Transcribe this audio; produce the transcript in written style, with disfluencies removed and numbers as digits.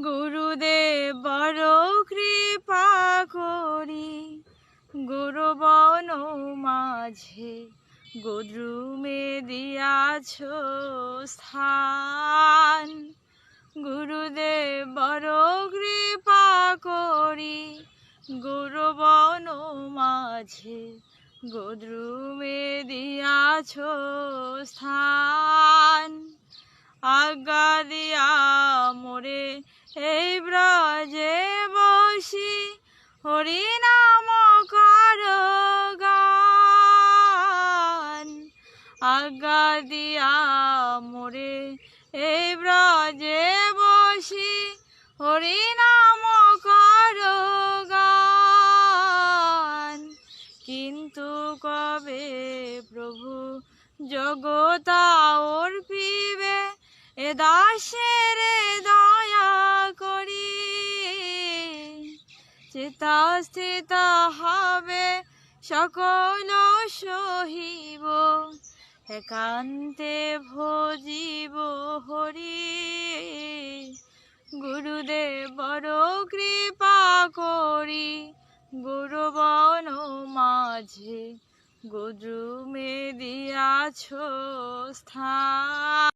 গুরুদেব বড় কৃপা করি, গুরুবন মাঝে গুদ্রুমে দিয়াছ স্থান। গুরুদেব বড় কৃপা করি, গুরুবন মাঝে গুদ্রুমে দিয়াছ স্থান। আজ্ঞা দিয়া মোরে এই ব্রজে বসি, হরিনাম কর গান। আজ্ঞা দিয়া মোরে এই ব্রজে বসি, হরিনাম কর গান। কিন্তু কবে প্রভু জগতা অর্পিবে এ দাসের দয়া করি, চিতা স্থিত হবে সকল সহিব, একান্তে ভজিব হরি। গুরুদেব বড় কৃপা করি, গুরুবন মাঝে গুদ্রুমে দিয়াছ স্থান।